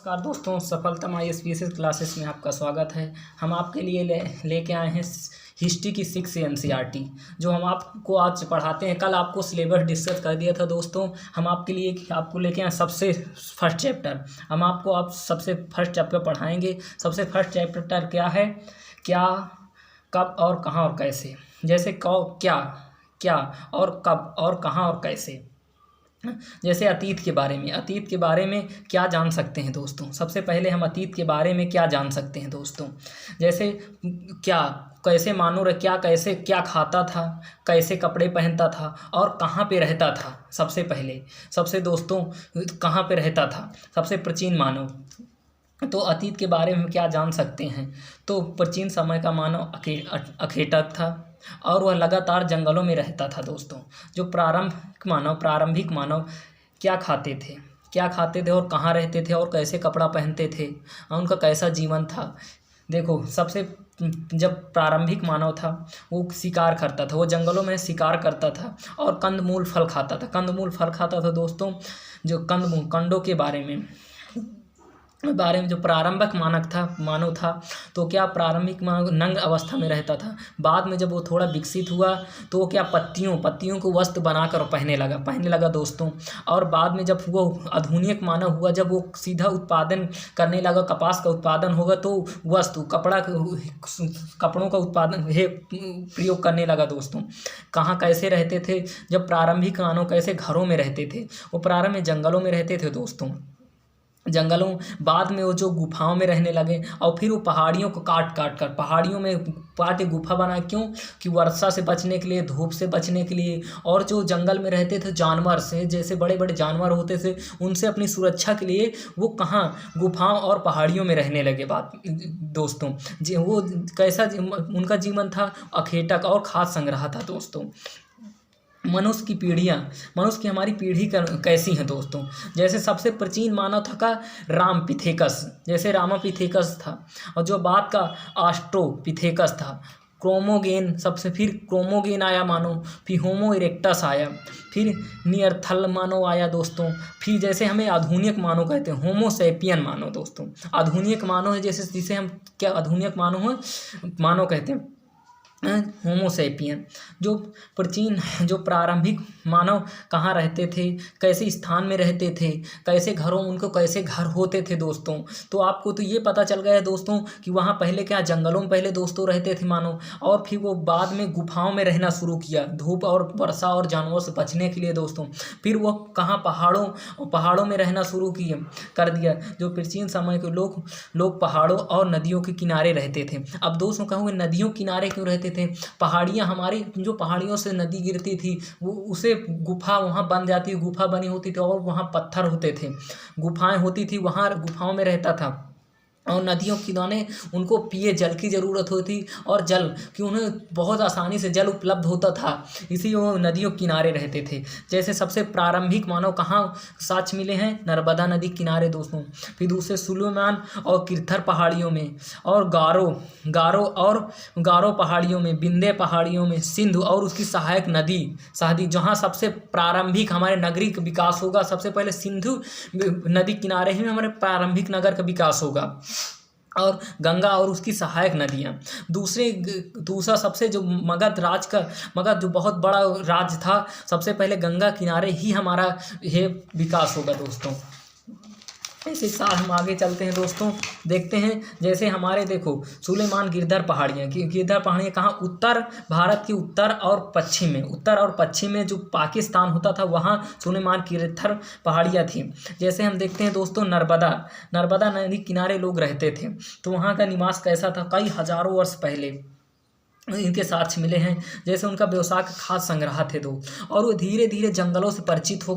नमस्कार दोस्तों, सफलतम ISPSS classes में आपका स्वागत है। हम आपके लिए लेके आए हैं हिस्ट्री की 6 NCERT, जो हम आपको आज पढ़ाते हैं। कल आपको सिलेबस डिस्कस कर दिया था दोस्तों। हम आपके लिए आपको लेके आए सबसे फर्स्ट चैप्टर। हम आपको आप सबसे फर्स्ट चैप्टर पढ़ाएंगे। सबसे फर्स्ट चैप्टर क्या है? क्या, कब और कहाँ और कैसे। जैसे क्या क्या और कब और कहाँ और कैसे। जैसे अतीत के बारे में क्या जान सकते हैं दोस्तों। सबसे पहले हम अतीत के बारे में क्या जान सकते हैं दोस्तों। जैसे क्या, कैसे मानव क्या, कैसे क्या खाता था, कैसे कपड़े पहनता था और कहाँ पे रहता था। सबसे दोस्तों कहाँ पे रहता था सबसे प्राचीन मानव। तो अतीत के बारे में क्या जान सकते हैं। तो प्राचीन समय का मानव अखेटक था और वह लगातार जंगलों में रहता था दोस्तों। जो प्रारंभिक मानव क्या खाते थे और कहाँ रहते थे और कैसे कपड़ा पहनते थे और उनका कैसा जीवन था। देखो, जब प्रारंभिक मानव था वो शिकार करता था, वो जंगलों में शिकार करता था और कंदमूल फल खाता था दोस्तों। जो कंडों के बारे में जो प्रारंभिक मानव था, तो क्या प्रारंभिक मानव नंग अवस्था में रहता था। बाद में जब वो थोड़ा विकसित हुआ तो वो क्या पत्तियों को वस्त्र बनाकर पहनने लगा दोस्तों। और बाद में जब वो आधुनिक मानव हुआ, जब वो सीधा उत्पादन करने लगा, कपास का उत्पादन होगा तो कपड़ों का उत्पादन प्रयोग करने लगा दोस्तों। कहाँ कैसे रहते थे। जब प्रारंभिक मानव कैसे घरों में रहते थे, वो प्रारंभ में जंगलों में रहते थे दोस्तों। बाद में वो जो गुफाओं में रहने लगे और फिर वो पहाड़ियों को काट कर पहाड़ियों में के गुफा बनाए। क्यों? कि वर्षा से बचने के लिए, धूप से बचने के लिए। और जो जंगल में रहते थे जानवर से, जैसे बड़े बड़े जानवर होते थे, उनसे अपनी सुरक्षा के लिए वो कहाँ गुफाओं और पहाड़ियों में रहने लगे दोस्तों। वो कैसा उनका जीवन था, अखेटक और खाद्य संग्रह था दोस्तों। मनुष्य की हमारी पीढ़ी कैसी है दोस्तों। जैसे सबसे प्राचीन मानव था रामापिथेकस था, और जो बाद का ऑस्ट्रोपिथेकस था। क्रोमोगेन आया मानव, फिर होमो इरेक्टस आया, फिर नियरथल मानव आया दोस्तों। फिर जैसे हमें आधुनिक मानव कहते हैं, होमोसेपियन मानव दोस्तों। आधुनिक मानव है जिसे हम क्या आधुनिक मानव कहते हैं, होमोसेपियन। जो प्रारंभिक मानव कहाँ रहते थे, कैसे स्थान में रहते थे, कैसे घर होते थे दोस्तों। तो आपको तो ये पता चल गया है दोस्तों कि वहाँ पहले क्या जंगलों में पहले दोस्तों रहते थे मानव, और फिर वो बाद में गुफाओं में रहना शुरू किया, धूप और वर्षा और जानवरों से बचने के लिए दोस्तों। फिर वो कहाँ पहाड़ों में रहना शुरू कर दिया। जो प्राचीन समय के लोग पहाड़ों और नदियों के किनारे रहते थे। अब दोस्तों कहोगे नदियों किनारे क्यों रहते थे। पहाड़ियाँ हमारी, जो पहाड़ियों से नदी गिरती थी, वो उसे गुफा वहाँ बन जाती, गुफा बनी होती थी और वहाँ पत्थर होते थे, गुफाएं होती थी, वहाँ गुफाओं में रहता था। और नदियों किनारे उनको पिए जल की ज़रूरत होती, और जल कि उन्हें बहुत आसानी से जल उपलब्ध होता था, इसी वो नदियों किनारे रहते थे। जैसे सबसे प्रारंभिक मानव कहाँ साक्ष्य मिले हैं, नर्मदा नदी किनारे दोस्तों। फिर दूसरे सुलेमान और किरथर पहाड़ियों में, और गारो पहाड़ियों में, विंध्य पहाड़ियों में, सिंधु और उसकी सहायक नदी शादी, जहाँ सबसे प्रारंभिक हमारे नगरी का विकास होगा। सबसे पहले सिंधु नदी किनारे ही हमारे प्रारंभिक नगर का विकास होगा, और गंगा और उसकी सहायक नदियाँ। दूसरा सबसे जो मगध जो बहुत बड़ा राज्य था, सबसे पहले गंगा किनारे ही हमारा ये विकास होगा दोस्तों। इसी साथ हम आगे चलते हैं दोस्तों, देखते हैं। जैसे हमारे देखो सुलेमान गिरधर पहाड़ियाँ कहाँ, उत्तर भारत की उत्तर और पश्चिम में जो पाकिस्तान होता था, वहाँ सुलेमान गिरधर पहाड़ियाँ थी। जैसे हम देखते हैं दोस्तों, नर्मदा नदी किनारे लोग रहते थे, तो वहाँ का निवास कैसा था। कई हजारों वर्ष पहले इनके साक्ष्य मिले हैं। जैसे उनका व्यवसाय का खाद्य संग्रह थे और वो धीरे धीरे जंगलों से परिचित हो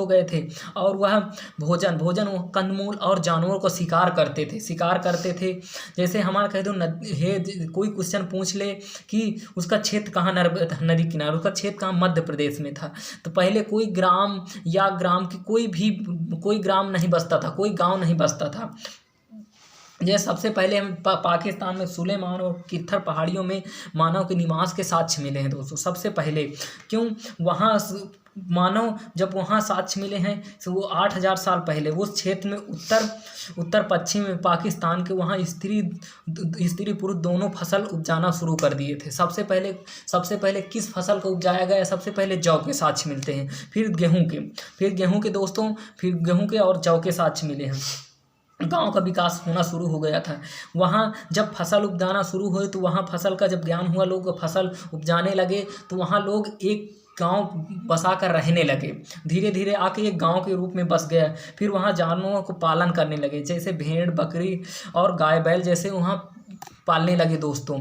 गए थे। और वह भोजन वो कंदमूल और जानवरों को शिकार करते थे। जैसे हमारा कह दो कोई क्वेश्चन पूछ ले कि उसका क्षेत्र कहाँ, नदी किनारे, उसका क्षेत्र कहाँ, मध्य प्रदेश में था। तो पहले कोई ग्राम नहीं बसता था, कोई गाँव नहीं बसता था। यह सबसे पहले हम पाकिस्तान में सुलेमान और किरथर पहाड़ियों में मानव के निवास के साक्ष्य मिले हैं दोस्तों। सबसे पहले क्यों वहाँ मानव जब वहाँ साक्ष्य मिले हैं तो वो 8,000 साल पहले उस क्षेत्र में उत्तर पश्चिम में पाकिस्तान के वहाँ स्त्री पुरुष दोनों फसल उपजाना शुरू कर दिए थे। सबसे पहले किस फसल को उपजाया गया? सबसे पहले जौ के साक्ष्य मिलते हैं, फिर गेहूं के दोस्तों, फिर गेहूं के और जौ के साक्ष्य मिले हैं। गांव का विकास होना शुरू हो गया था। वहाँ जब फसल उपजाना शुरू हुए तो वहाँ फसल का जब ज्ञान हुआ, लोग फसल उपजाने लगे तो वहाँ लोग एक गांव बसा कर रहने लगे। धीरे धीरे आके एक गांव के रूप में बस गया। फिर वहाँ जानवरों को पालन करने लगे, जैसे भेड़ बकरी और गाय बैल जैसे वहाँ पालने लगे दोस्तों।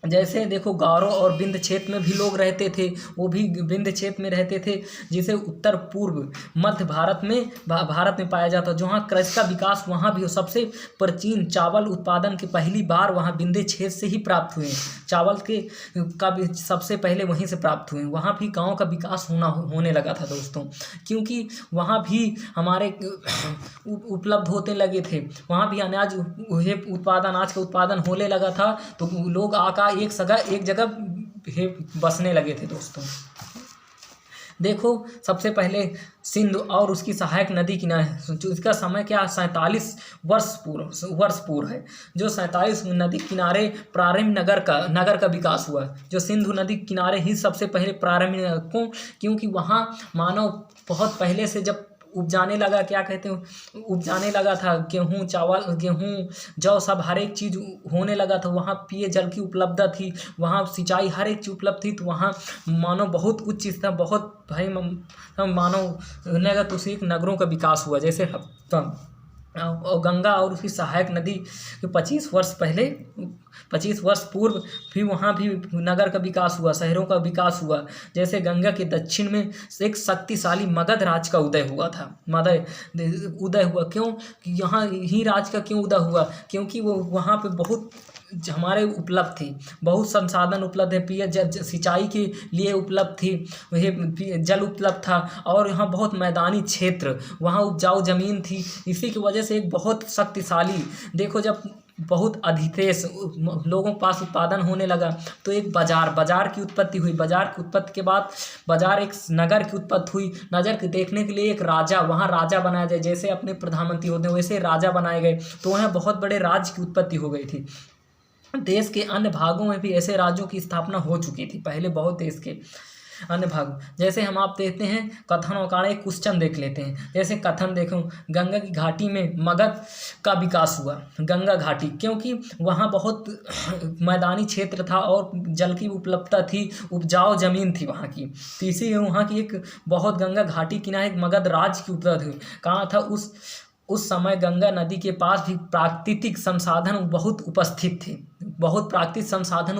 जैसे देखो गारो और विंध्य क्षेत्र में भी लोग रहते थे, वो भी विंध्य क्षेत्र में रहते थे, जिसे उत्तर पूर्व मध्य भारत में पाया जाता। जहाँ कृषि का विकास वहाँ भी हो। सबसे प्राचीन चावल उत्पादन के पहली बार वहाँ विंध्य क्षेत्र से ही प्राप्त हुए। चावल का भी सबसे पहले वहीं से प्राप्त हुए। वहाँ भी गाँव का विकास होने लगा था दोस्तों, क्योंकि वहाँ भी हमारे उपलब्ध होते लगे थे। वहाँ भी अनाज का उत्पादन होने लगा था, तो लोग आकर एक जगह बसने लगे थे दोस्तों। देखो सबसे पहले सिंधु और उसकी सहायक नदी किनारे, जो इसका समय क्या 47 वर्ष पूर्व है। जो 47 नदी किनारे प्रारंभिक नगर का विकास हुआ। जो सिंधु नदी किनारे ही सबसे पहले प्रारंभिक, क्योंकि वहाँ मानव बहुत पहले से जब उपजाने लगा, क्या कहते हैं, उपजाने लगा था, गेहूँ जौ सब हर एक चीज़ होने लगा था। वहाँ पिए जल की उपलब्धता थी, वहाँ सिंचाई हर एक चीज़ उपलब्ध थी। तो वहाँ मानव बहुत उच्च स्तर, बहुत भाई मानव नगर तो सिर्फ नगरों का विकास हुआ। जैसे और गंगा और उसकी सहायक नदी 25 वर्ष पूर्व फिर वहाँ भी नगर का विकास हुआ, शहरों का विकास हुआ। जैसे गंगा के दक्षिण में एक शक्तिशाली मगध राज का उदय हुआ था। क्यों कि यहाँ ही राज का क्यों उदय हुआ? क्योंकि वो वहाँ पे बहुत हमारे उपलब्ध थी, बहुत संसाधन उपलब्ध है। पिए सिंचाई के लिए उपलब्ध थी, वह जल उपलब्ध था, और यहाँ बहुत मैदानी क्षेत्र, वहाँ उपजाऊ जमीन थी। इसी की वजह से एक बहुत शक्तिशाली, देखो जब बहुत अधिशेष लोगों के पास उत्पादन होने लगा तो एक बाजार की उत्पत्ति हुई। बाजार की उत्पत्ति के बाद एक नगर की उत्पत्ति हुई। नगर के देखने के लिए एक राजा, वहाँ राजा बनाया जाए, जैसे अपने प्रधानमंत्री होते हैं वैसे राजा बनाए गए। तो वहाँ बहुत बड़े राज्य की उत्पत्ति हो गई थी। देश के अन्य भागों में भी ऐसे राज्यों की स्थापना हो चुकी थी पहले, बहुत देश के अन्य भाग। जैसे हम आप देखते हैं कथन और कारण, एक क्वेश्चन देख लेते हैं। जैसे कथन देखो, गंगा की घाटी में मगध का विकास हुआ। गंगा घाटी क्योंकि वहाँ बहुत मैदानी क्षेत्र था और जल की उपलब्धता थी, उपजाऊ जमीन थी वहाँ की। तो इसीलिए वहाँ की एक बहुत गंगा घाटी किनारे एक मगध राज्य की उपलब्ध हुई। कहाँ था उस समय गंगा नदी के पास भी प्राकृतिक संसाधन बहुत उपस्थित थे, बहुत प्राकृतिक संसाधन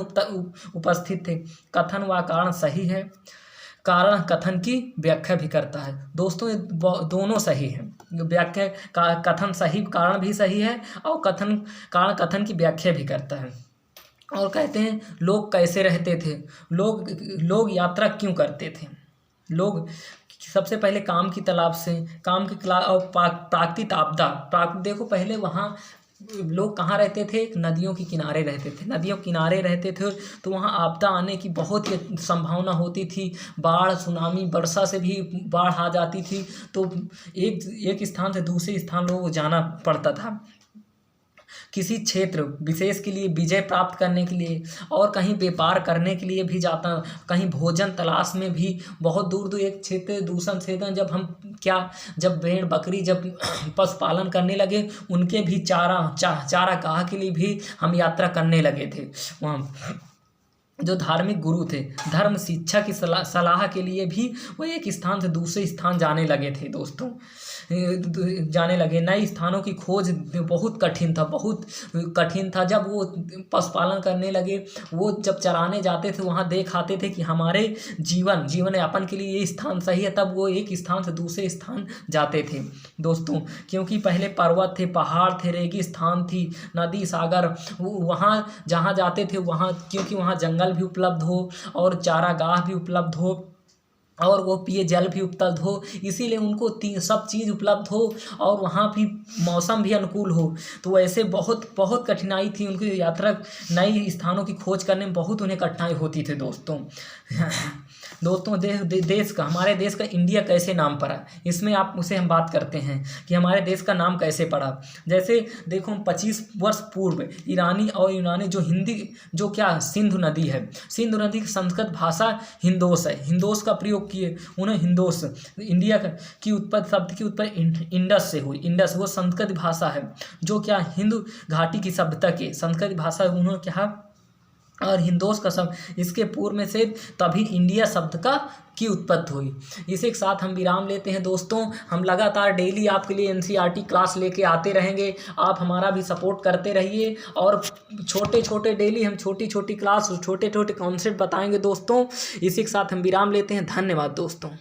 उपस्थित थे। कथन व कारण सही है, कारण कथन की व्याख्या भी करता है। दोस्तों ये दोनों सही है, व्याख्या कथन सही, कारण भी सही है, और कारण कथन की व्याख्या भी करता है। और कहते हैं लोग कैसे रहते थे, लोग यात्रा क्यों करते थे। लोग सबसे पहले काम की तलाश से, और प्राकृतिक आपदा। देखो पहले वहाँ लोग कहाँ रहते थे, नदियों के किनारे रहते थे। नदियों किनारे रहते थे तो वहाँ आपदा आने की बहुत ही संभावना होती थी। बाढ़, सुनामी, वर्षा से भी बाढ़ आ जाती थी। तो एक स्थान से दूसरे स्थान लोगों को जाना पड़ता था, किसी क्षेत्र विशेष के लिए विजय प्राप्त करने के लिए, और कहीं व्यापार करने के लिए भी जाता, कहीं भोजन तलाश में भी बहुत दूर एक क्षेत्र दूसरा क्षेत्र। जब भेड़ बकरी जब पशुपालन करने लगे, उनके भी चारागाह के लिए भी हम यात्रा करने लगे थे। वहाँ जो धार्मिक गुरु थे, धर्म शिक्षा की सलाह के लिए भी वो एक स्थान से दूसरे स्थान जाने लगे थे दोस्तों, जाने लगे। नए स्थानों की खोज बहुत कठिन था। जब वो पशुपालन करने लगे, वो जब चराने जाते थे, वहाँ देख आते थे कि हमारे जीवन यापन के लिए ये स्थान सही है, तब वो एक स्थान से दूसरे स्थान जाते थे दोस्तों। क्योंकि पहले पर्वत थे, पहाड़ थे, रेगिस्तान थी, नदी, सागर, वहाँ जहाँ जाते थे वहाँ, क्योंकि वहाँ जंगल भी उपलब्ध हो और चारागाह भी उपलब्ध हो और वो पिए जल भी उपलब्ध हो, इसीलिए उनको सब चीज़ उपलब्ध हो और वहाँ भी मौसम भी अनुकूल हो। तो ऐसे बहुत कठिनाई थी उनकी यात्रा, नए स्थानों की खोज करने में बहुत उन्हें कठिनाई होती थी दोस्तों। दोस्तों देश का, हमारे देश का इंडिया कैसे नाम पड़ा, इसमें आप उसे हम बात करते हैं कि हमारे देश का नाम कैसे पड़ा। जैसे देखो 25 वर्ष पूर्व ईरानी और यूनानी जो हिंदी जो क्या सिंधु नदी है, सिंधु नदी की संस्कृत भाषा हिंदोस है, हिंदोस का प्रयोग किए उन्हें हिंदोस इंडिया की उत्पत्ति शब्द की उत्पत्ति इंडस से हुई। इंडस वो संस्कृत भाषा है जो क्या हिंदू घाटी की सभ्यता के संस्कृत भाषा उन्होंने क्या और हिंदोस का शब्द इसके पूर्व में से तभी इंडिया शब्द का की उत्पत्ति हुई। इसी के साथ हम विराम लेते हैं दोस्तों। हम लगातार डेली आपके लिए एनसीईआरटी क्लास लेके आते रहेंगे, आप हमारा भी सपोर्ट करते रहिए और छोटे छोटे डेली हम छोटी छोटी क्लास छोटे छोटे कॉन्सेप्ट बताएंगे दोस्तों। इसी के साथ हम विराम लेते हैं। धन्यवाद दोस्तों।